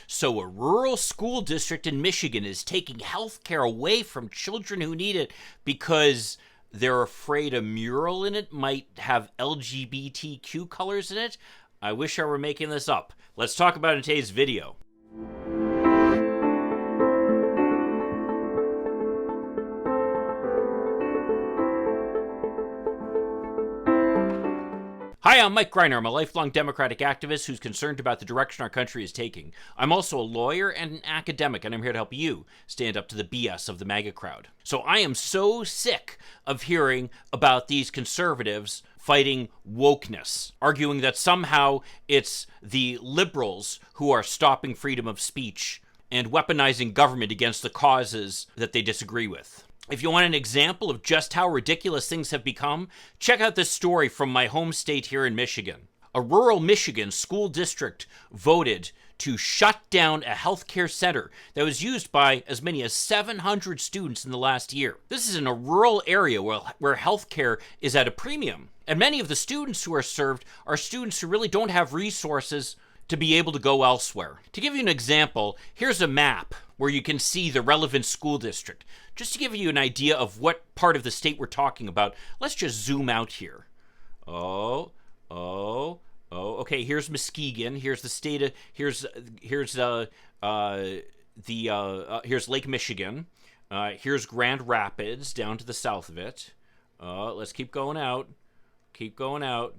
So a rural school district in Michigan is taking health care away from children who need it because they're afraid a mural in it might have LGBTQ colors in it. I wish I were making this up. Let's talk about it in today's video. Hi, I'm Mike Greiner. I'm a lifelong Democratic activist who's concerned about the direction our country is taking. I'm also a lawyer and an academic, and I'm here to help you stand up to the BS of the MAGA crowd. So I am so sick of hearing about these conservatives fighting wokeness, arguing that somehow it's the liberals who are stopping freedom of speech and weaponizing government against the causes that they disagree with. If you want an example of just how ridiculous things have become, check out this story from my home state here in Michigan. A rural Michigan school district voted to shut down a healthcare center that was used by as many as 700 students in the last year. This is in a rural area where healthcare is at a premium. And many of the students who are served are students who really don't have resources to be able to go elsewhere. To give you an example, here's a map where you can see the relevant school district. Just to give you an idea of what part of the state we're talking about, let's just zoom out here. Okay, here's Muskegon. Here's the state of, here's Lake Michigan. Here's Grand Rapids down to the south of it. Let's keep going out. Keep going out.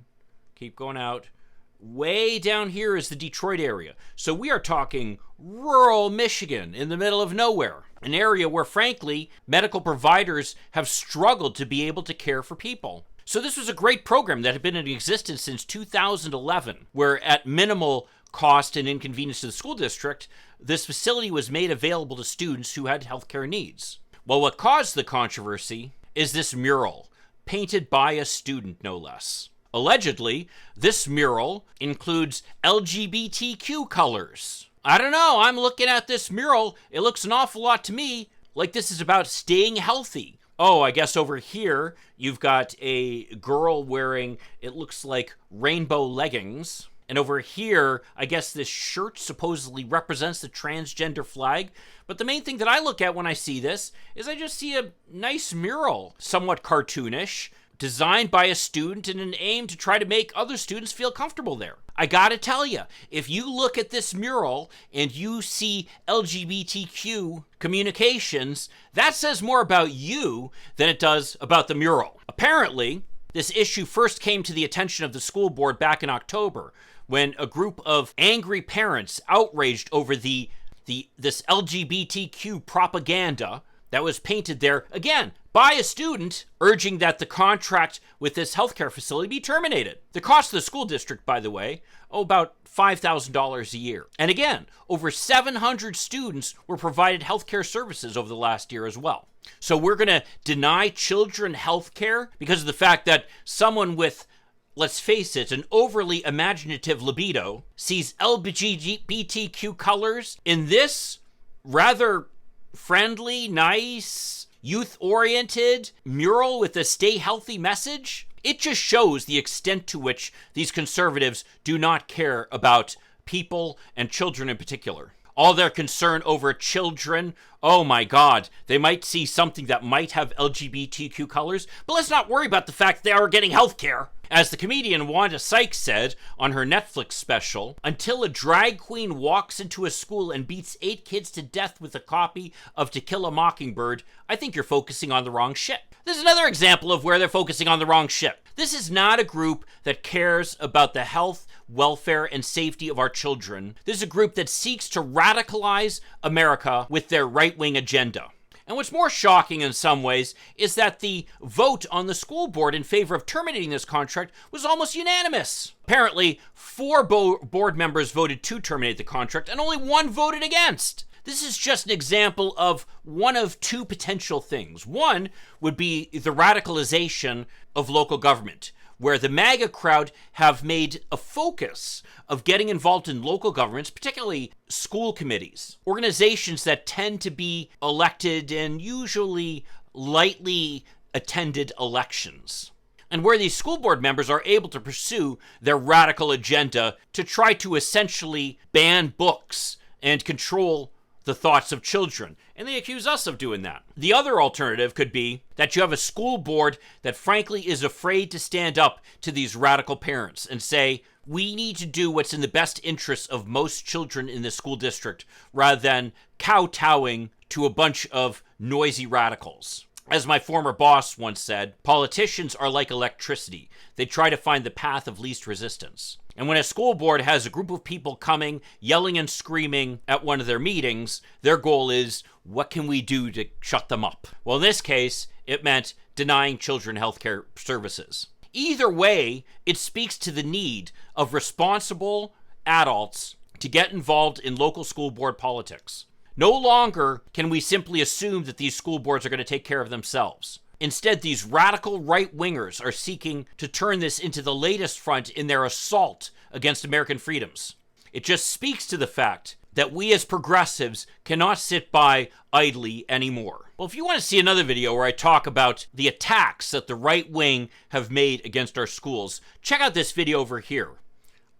Way down here is the Detroit area. So we are talking rural Michigan in the middle of nowhere, an area where, frankly, medical providers have struggled to be able to care for people. So this was a great program that had been in existence since 2011, where at minimal cost and inconvenience to the school district, this facility was made available to students who had healthcare needs. Well, what caused the controversy is this mural, painted by a student, no less. Allegedly, this mural includes LGBTQ colors. I don't know, I'm looking at this mural. It looks an awful lot to me like this is about staying healthy. Oh, I guess over here, you've got a girl wearing, it looks like rainbow leggings. And over here, I guess this shirt supposedly represents the transgender flag. But the main thing that I look at when I see this is I just see a nice mural, somewhat cartoonish, designed by a student in an aim to try to make other students feel comfortable there. I gotta tell you, if you look at this mural and you see LGBTQ communications, that says more about you than it does about the mural. Apparently, this issue first came to the attention of the school board back in October, when a group of angry parents outraged over this LGBTQ propaganda that was painted there, again, by a student, urging that the contract with this healthcare facility be terminated. The cost of the school district, by the way, about $5,000 a year. And again, over 700 students were provided healthcare services over the last year as well. So we're going to deny children healthcare because of the fact that someone with, let's face it, an overly imaginative libido sees LGBTQ colors in this rather friendly, nice, youth-oriented mural with a stay healthy message. It just shows the extent to which these conservatives do not care about people and children in particular. All their concern over children, oh my God, they might see something that might have LGBTQ colors, but let's not worry about the fact they are getting health care. As the comedian Wanda Sykes said on her Netflix special, until a drag queen walks into a school and beats 8 kids to death with a copy of To Kill a Mockingbird, I think you're focusing on the wrong shit. This is another example of where they're focusing on the wrong shit. This is not a group that cares about the health, welfare, and safety of our children. This is a group that seeks to radicalize America with their right-wing agenda. And what's more shocking in some ways is that the vote on the school board in favor of terminating this contract was almost unanimous. Apparently, 4 board members voted to terminate the contract and only 1 voted against. This is just an example of one of 2 potential things. One would be the radicalization of local government, where the MAGA crowd have made a focus of getting involved in local governments, particularly school committees, organizations that tend to be elected in usually lightly attended elections, and where these school board members are able to pursue their radical agenda to try to essentially ban books and control the thoughts of children. And they accuse us of doing that. The other alternative could be that you have a school board that frankly is afraid to stand up to these radical parents and say, we need to do what's in the best interests of most children in the school district rather than kowtowing to a bunch of noisy radicals. As my former boss once said, politicians are like electricity. They try to find the path of least resistance. And when a school board has a group of people coming, yelling and screaming at one of their meetings, their goal is, what can we do to shut them up? Well, in this case, it meant denying children healthcare services. Either way, it speaks to the need of responsible adults to get involved in local school board politics. No longer can we simply assume that these school boards are going to take care of themselves. Instead, these radical right-wingers are seeking to turn this into the latest front in their assault against American freedoms. It just speaks to the fact that we as progressives cannot sit by idly anymore. Well, if you want to see another video where I talk about the attacks that the right wing have made against our schools, check out this video over here.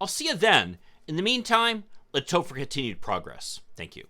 I'll see you then. In the meantime, let's hope for continued progress. Thank you.